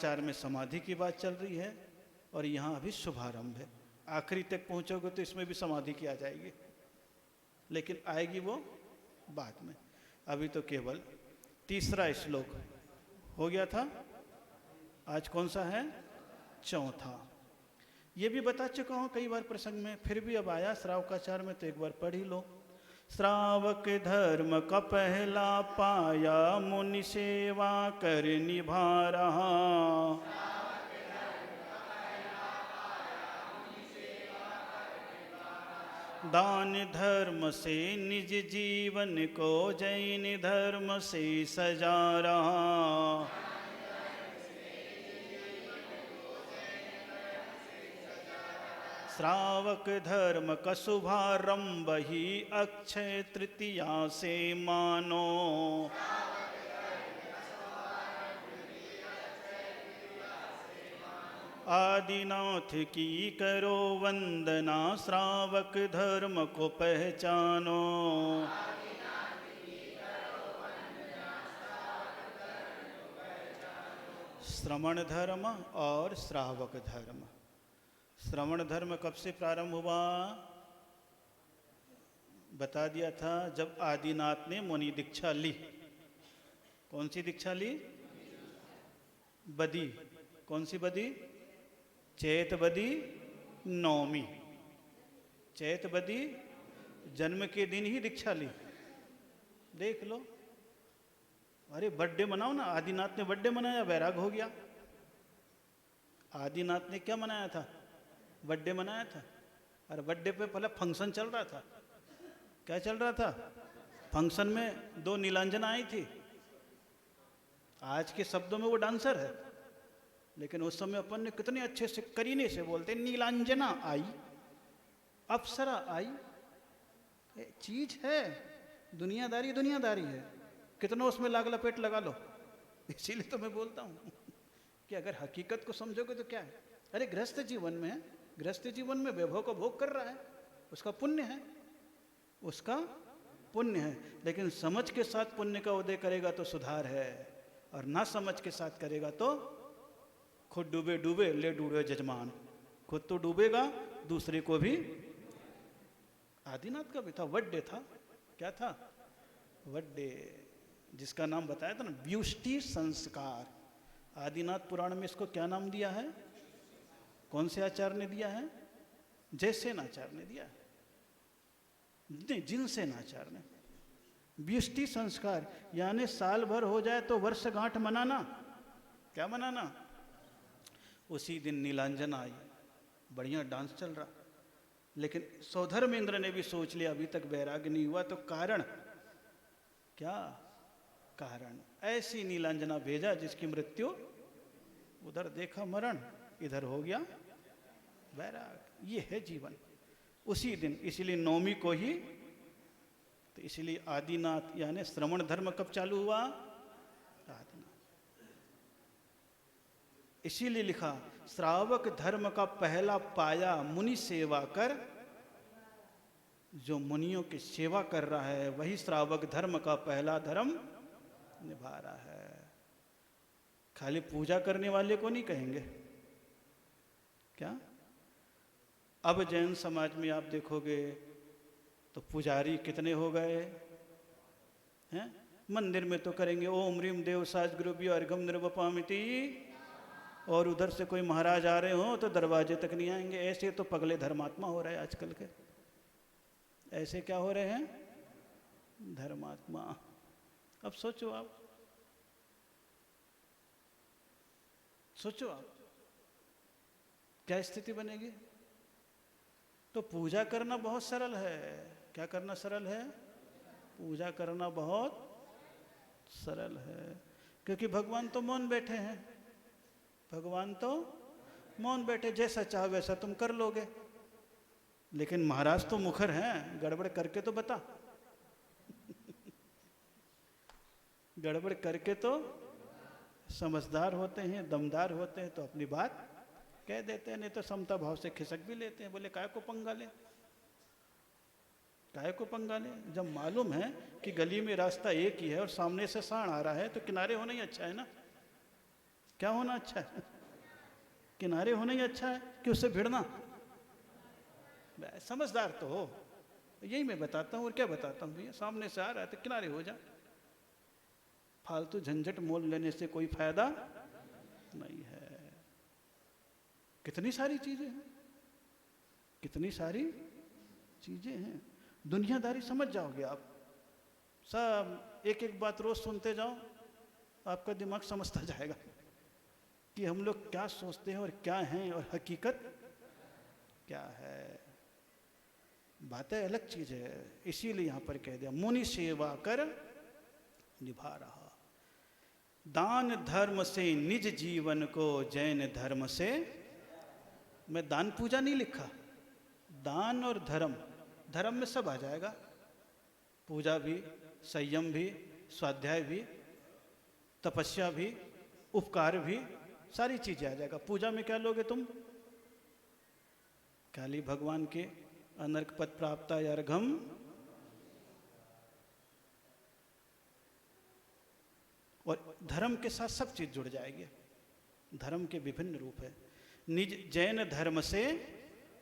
चार में समाधि की बात चल रही है और यहाँ अभी शुभारंभ है। आखिरी तक पहुँचोगे तो इसमें भी समाधि की आ जाएगी, लेकिन आएगी वो बाद में। अभी तो केवल तीसरा श्लोक हो गया था। आज कौन सा है? चौथा। ये भी बता चुका हूँ कई बार प्रसंग में, फिर भी अब आया श्रावकाचार में तो एक बार पढ़ ही लो। श्रावक धर्म का पहला पाया, मुनि सेवा कर निभा रहा। दान धर्म से निज जीवन को, जैन धर्म से सजा रहा। श्रावक धर्म का शुभारंभ ही अक्षय तृतीया से मानो। आदिनाथ की करो वंदना, श्रावक धर्म को पहचानो। श्रमण धर्म और श्रावक धर्म। श्रवण धर्म कब से प्रारंभ हुआ? बता दिया था, जब आदिनाथ ने मुनि दीक्षा ली। कौन सी दीक्षा ली? बदी। कौन सी बदी? चैत बदी नौमी। चैत बदी जन्म के दिन ही दीक्षा ली। देख लो। अरे बर्थडे मनाओ ना। आदिनाथ ने बर्थडे मनाया, वैराग हो गया। आदिनाथ ने क्या मनाया था? बर्थडे मनाया था। और बर्थडे पे पहले फंक्शन चल रहा था। क्या चल रहा था? फंक्शन में 2 नीलांजना आई थी। आज के शब्दों में वो डांसर है, लेकिन उस समय अपन ने कितने अच्छे से करीने से बोलते, नीलांजना आई, अप्सरा आई। चीज है, दुनियादारी दुनियादारी है। कितना उसमें लाग लपेट लगा लो। इसीलिए तो मैं बोलता हूँ कि अगर हकीकत को समझोगे तो क्या है। अरे गृहस्थ जीवन में है, गृहस्थ जीवन में वैभव का भोग कर रहा है, उसका पुण्य है, उसका पुण्य है। लेकिन समझ के साथ पुण्य का उदय करेगा तो सुधार है, और ना समझ के साथ करेगा तो खुद डूबे डूबे ले डूबे जजमान। खुद तो डूबेगा, दूसरे को भी। आदिनाथ का भी था, वड्डे था। क्या था? वड्डे, जिसका नाम बताया था ना, व्युष्टि संस्कार। आदिनाथ पुराण में इसको क्या नाम दिया है? कौन से आचार्य ने दिया है? जयसेन आचार्य ने दिया है। नहीं, जिनसेन आचार्य ने। व्युष्टि संस्कार यानी साल भर हो जाए तो वर्षगांठ मनाना। क्या मनाना? उसी दिन नीलांजन आई, बढ़िया डांस चल रहा। लेकिन सौधर्मेंद्र ने भी सोच लिया अभी तक वैराग्य नहीं हुआ, तो कारण क्या? कारण ऐसी नीलांजना भेजा जिसकी मृत्यु, उधर देखा मरण, इधर हो गया वैराग। ये है जीवन। उसी दिन, इसीलिए नौमी को ही, तो इसीलिए आदिनाथ यानी श्रवण धर्म कब चालू हुआ? आदिनाथ। इसीलिए लिखा, श्रावक धर्म का पहला पाया, मुनि सेवा कर। जो मुनियों की सेवा कर रहा है वही श्रावक धर्म का पहला धर्म निभा रहा है। खाली पूजा करने वाले को नहीं कहेंगे। क्या? अब जैन समाज में आप देखोगे तो पुजारी कितने हो गए हैं? मंदिर में तो करेंगे ओम ह्रीम देव साज गुरुभ्यो अर्घम निर्वपामिति, और उधर से कोई महाराज आ रहे हो तो दरवाजे तक नहीं आएंगे। ऐसे तो पगले धर्मात्मा हो रहे हैं आजकल के। ऐसे क्या हो रहे हैं? धर्मात्मा। अब सोचो आप, सोचो आप क्या स्थिति बनेगी। तो पूजा करना बहुत सरल है। क्या करना सरल है? पूजा करना बहुत सरल है, क्योंकि भगवान तो मौन बैठे हैं। भगवान तो मौन बैठे, जैसा चाहो वैसा तुम कर लोगे। लेकिन महाराज तो मुखर हैं, गड़बड़ करके तो बता। गड़बड़ करके तो समझदार होते हैं, दमदार होते हैं, तो अपनी बात कह देते हैं। नहीं तो समता भाव से खिसक भी लेते हैं। बोले काय को पंगा ले, काय को पंगा ले। जब मालूम है कि गली में रास्ता एक ही है और सामने से सांड आ रहा है तो किनारे होना ही अच्छा है ना। क्या होना अच्छा है? किनारे होना ही अच्छा है कि उससे भिड़ना? समझदार तो हो, यही मैं बताता हूँ और क्या बताता हूँ भैया। सामने से आ रहा है तो किनारे हो जा, फालतू झंझट मोल लेने से कोई फायदा नहीं है। कितनी सारी चीजें हैं, कितनी सारी चीजें हैं। दुनियादारी समझ जाओगे आप, सब एक एक बात रोज सुनते जाओ, आपका दिमाग समझता जाएगा कि हम लोग क्या सोचते हैं और क्या हैं और हकीकत क्या है। बातें अलग चीज है, इसीलिए यहां पर कह दिया मुनि सेवा कर निभा रहा। दान धर्म से निज जीवन को जैन धर्म से, मैं दान पूजा नहीं लिखा, दान और धर्म, धर्म में सब आ जाएगा, पूजा भी, संयम भी, स्वाध्याय भी, तपस्या भी, उपकार भी, सारी चीजें आ जाएगा। पूजा में क्या लोगे तुम? काली भगवान के अनर्क पद प्राप्ता अर्घम, और धर्म के साथ सब चीज जुड़ जाएगी। धर्म के विभिन्न रूप है। निज जैन धर्म से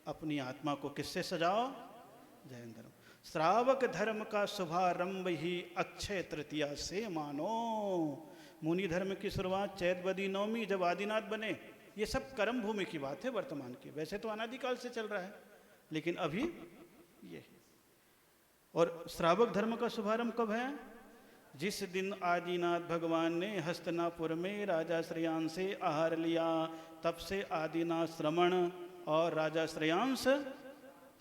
अपनी आत्मा को किससे सजाओ? जैन धर्म। श्रावक धर्म का शुभारंभ ही अक्षय तृतीया से मानो। मुनि धर्म की शुरुआत चैतवदी नवमी जब आदिनाथ बने। ये सब कर्म भूमि की बात है वर्तमान की, वैसे तो अनादिकाल से चल रहा है, लेकिन अभी ये। और श्रावक धर्म का शुभारंभ कब है? जिस दिन आदिनाथ भगवान ने हस्तिनापुर में राजा श्रेयांश से आहार लिया, तब से आदिनाथ श्रमण और राजा श्रेयांश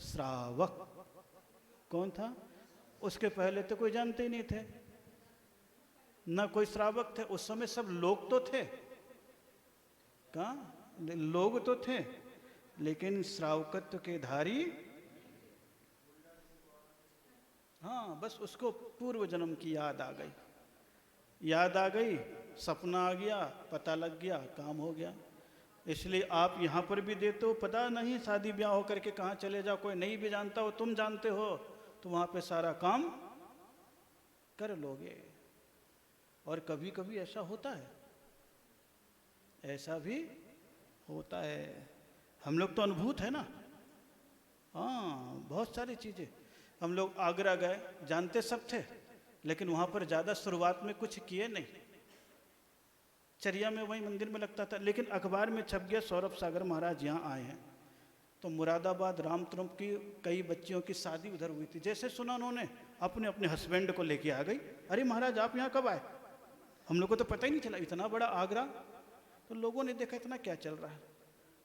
श्रावक। कौन था? उसके पहले तो कोई जानते ही नहीं थे, ना कोई श्रावक थे। उस समय सब लोग तो थे, कहाँ लोग तो थे, लेकिन श्रावकत्व के धारी, हाँ बस उसको पूर्व जन्म की याद आ गई, याद आ गई, सपना आ गया, पता लग गया, काम हो गया। इसलिए आप यहाँ पर भी देते हो, पता नहीं शादी ब्याह होकर के कहाँ चले जाओ, कोई नहीं भी जानता हो, तुम जानते हो, तो वहाँ पे सारा काम कर लोगे। और कभी कभी ऐसा होता है, ऐसा भी होता है। हम लोग तो अनुभूत है ना, हाँ बहुत सारी चीज़ें। हम लोग आगरा गए, जानते सब थे, लेकिन वहाँ पर ज़्यादा शुरुआत में कुछ किए नहीं। चरिया में वहीं मंदिर में लगता था, लेकिन अखबार में छप गया सौरभ सागर महाराज यहाँ आए हैं। तो मुरादाबाद रामतरुम की कई बच्चियों की शादी उधर हुई थी। जैसे सुना उन्होंने, अपने अपने हस्बैंड को लेके आ गई। अरे महाराज आप यहाँ कब आए? हम लोग को तो पता ही नहीं चला, इतना बड़ा आगरा। तो लोगों ने देखा इतना क्या चल रहा है।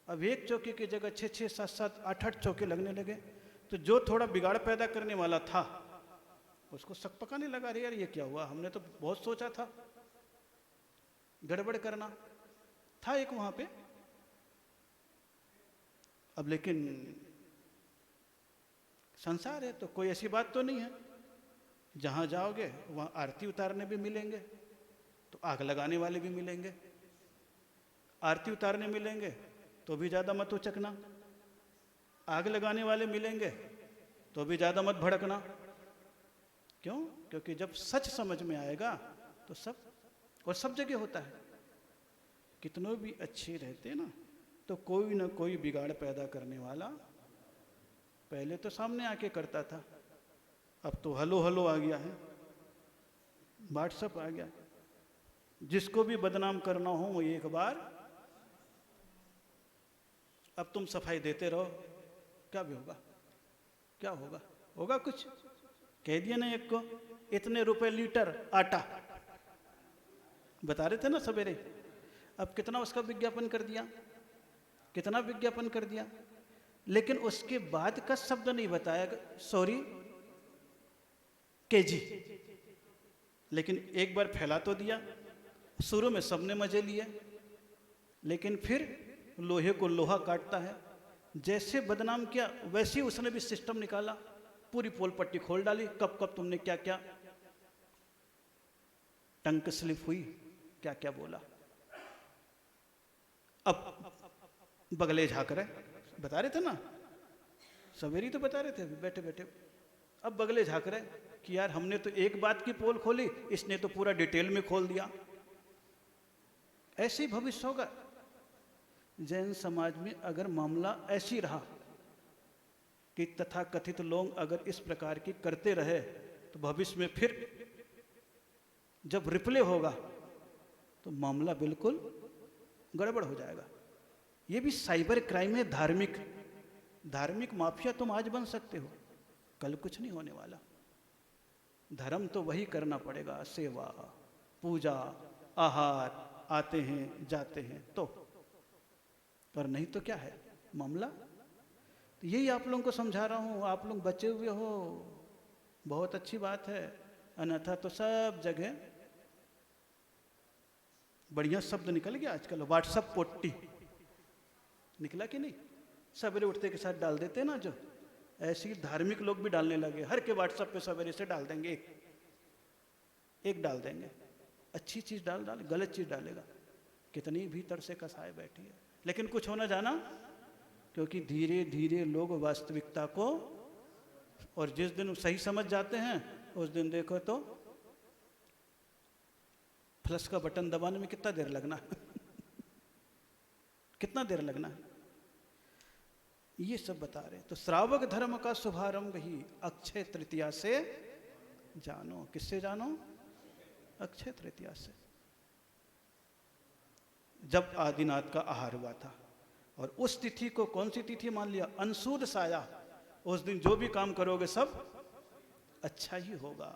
अब एक चौके की जगह 6-6, 7-7, 8-8 चौके लगने लगे। तो जो थोड़ा बिगाड़ पैदा करने वाला था उसको शक पकाने लगा, अरे यार ये क्या हुआ, हमने तो बहुत सोचा था गड़बड़ करना था एक वहां पे। अब लेकिन संसार है तो कोई ऐसी बात तो नहीं है, जहां जाओगे वहां आरती उतारने भी मिलेंगे, तो आग लगाने वाले भी मिलेंगे। आरती उतारने मिलेंगे तो भी ज्यादा मत उचकना, आग लगाने वाले मिलेंगे तो भी ज्यादा मत भड़कना। क्यों? क्योंकि जब सच समझ में आएगा तो सब, और सब जगह होता है। कितनों भी अच्छे रहते ना, तो कोई ना कोई बिगाड़ पैदा करने वाला पहले तो सामने आके करता था। अब तो हलो हलो आ गया है, व्हाट्सएप आ गया, जिसको भी बदनाम करना हो वो एक बार। अब तुम सफाई देते रहो, क्या भी होगा? क्या होगा? होगा कुछ? कह दिया ना एक को इतने रुपए लीटर आटा, बता रहे थे ना सवेरे। अब कितना उसका विज्ञापन कर दिया, कितना विज्ञापन कर दिया, लेकिन उसके बाद का शब्द नहीं बताया, सॉरी केजी। लेकिन एक बार फैला तो दिया। शुरू में सबने मजे लिए, लेकिन फिर लोहे को लोहा काटता है। जैसे बदनाम किया वैसे ही उसने भी सिस्टम निकाला, पूरी पोल पट्टी खोल डाली, कब कब तुमने क्या क्या टंग स्लिप हुई, क्या क्या बोला। अब बगले झांक रहे, बता रहे थे ना सवेरी, तो बता रहे थे बैठे बैठे। अब बगले झांक रहे कि यार हमने तो एक बात की पोल खोली, इसने तो पूरा डिटेल में खोल दिया। ऐसे ही भविष्य होगा। जैन समाज में अगर मामला ऐसी रहा कि तथाकथित लोग अगर इस प्रकार की करते रहे तो भविष्य में फिर जब रिप्ले होगा तो मामला बिल्कुल गड़बड़ हो जाएगा। ये भी साइबर क्राइम है, धार्मिक धार्मिक माफिया तुम आज बन सकते हो, कल कुछ नहीं होने वाला। धर्म तो वही करना पड़ेगा, सेवा पूजा आहार, आते हैं जाते हैं तो, पर नहीं तो क्या है मामला। तो यही आप लोगों को समझा रहा हूँ, आप लोग बचे हुए हो, बहुत अच्छी बात है। अन्यथा तो सब जगह बढ़िया शब्द निकल गया आजकल, व्हाट्सएप पोट्टी निकला कि नहीं, सवेरे उठते के साथ डाल देते ना, जो ऐसे ही धार्मिक लोग भी डालने लगे, हर के व्हाट्सएप पे सवेरे से डाल देंगे, एक डाल देंगे, अच्छी चीज डाल गलत चीज डालेगा, कितनी भीतर से कसाए बैठी है। लेकिन कुछ होना जाना, क्योंकि धीरे धीरे लोग वास्तविकता को, और जिस दिन सही समझ जाते हैं उस दिन देखो तो फ्लश का बटन दबाने में कितना देर लगना है कितना देर लगना है, ये सब बता रहे। तो श्रावक धर्म का शुभारंभ ही अक्षय तृतीया से जानो। किससे जानो? अक्षय तृतीया से, जब आदिनाथ का आहार हुआ था। और उस तिथि को कौन सी तिथि मान लिया? अंशुद साया। उस दिन जो भी काम करोगे सब अच्छा ही होगा।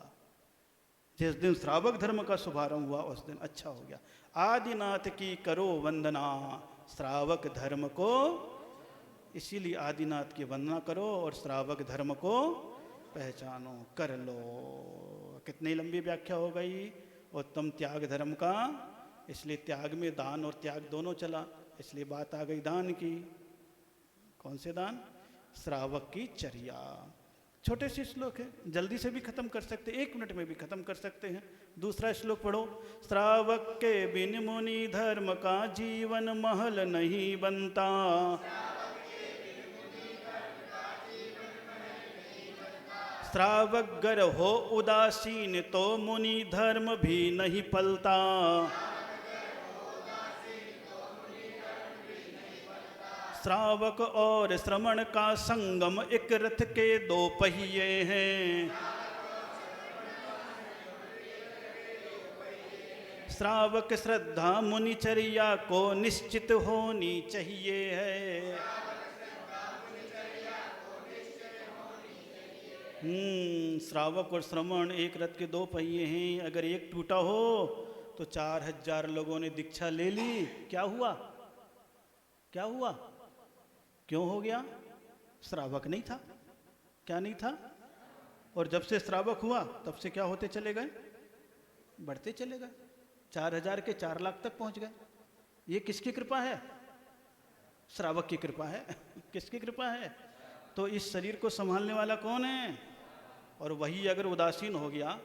जिस दिन श्रावक धर्म का शुभारंभ हुआ उस दिन अच्छा हो गया। आदिनाथ की करो वंदना श्रावक धर्म को, इसीलिए आदिनाथ की वंदना करो और श्रावक धर्म को पहचानो, कर लो। कितनी लंबी व्याख्या हो गई उत्तम त्याग धर्म का, इसलिए त्याग में दान और त्याग दोनों चला, इसलिए बात आ गई दान की। कौन से दान? श्रावक की चर्या। छोटे से श्लोक है, जल्दी से भी खत्म कर सकते, 1 मिनट में भी खत्म कर सकते हैं। दूसरा श्लोक पढ़ो। श्रावक के बिन मुनि धर्म का जीवन महल नहीं बनता। श्रावक गर हो उदासीन तो मुनि धर्म भी नहीं पलता। श्रावक और श्रमण का संगम एक रथ के 2 पहिए हैं। श्रावक श्रद्धा मुनिचर्या को निश्चित होनी चाहिए है। श्रावक और श्रमण एक रथ के 2 पहिए हैं। अगर एक टूटा हो तो 4000 लोगों ने दीक्षा ले ली, क्या हुआ? क्या हुआ? क्यों हो गया? श्रावक नहीं था। क्या नहीं था? और जब से श्रावक हुआ तब से क्या होते चले गए? बढ़ते चले गए। 4000 के 4 लाख तक पहुंच गए। ये किसकी कृपा है? श्रावक की कृपा है। किसकी कृपा है? तो इस शरीर को संभालने वाला कौन है? और वही अगर उदासीन हो गया,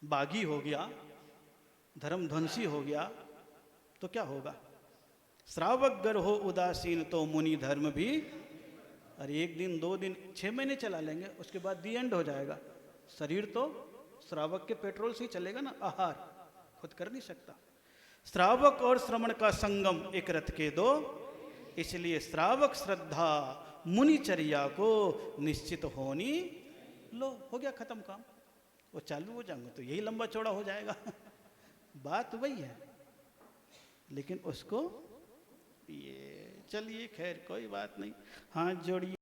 बागी हो गया, धर्मध्वंसी हो गया तो क्या होगा? श्रावक गर हो उदासीन तो मुनि धर्म भी, अरे 1 दिन 2 दिन 6 महीने चला लेंगे, उसके बाद दी एंड हो जाएगा। शरीर तो श्रावक के पेट्रोल से ही चलेगा ना, आहार खुद कर नहीं सकता। श्रावक और श्रमण का संगम एक रथ के 2, इसलिए श्रावक श्रद्धा मुनिचर्या को निश्चित होनी लो। हो गया खत्म काम। वो चालू हो जाएंगे तो यही लंबा चौड़ा हो जाएगा। बात वही है, लेकिन उसको ये चलिए खैर कोई बात नहीं, हाथ जोड़िए।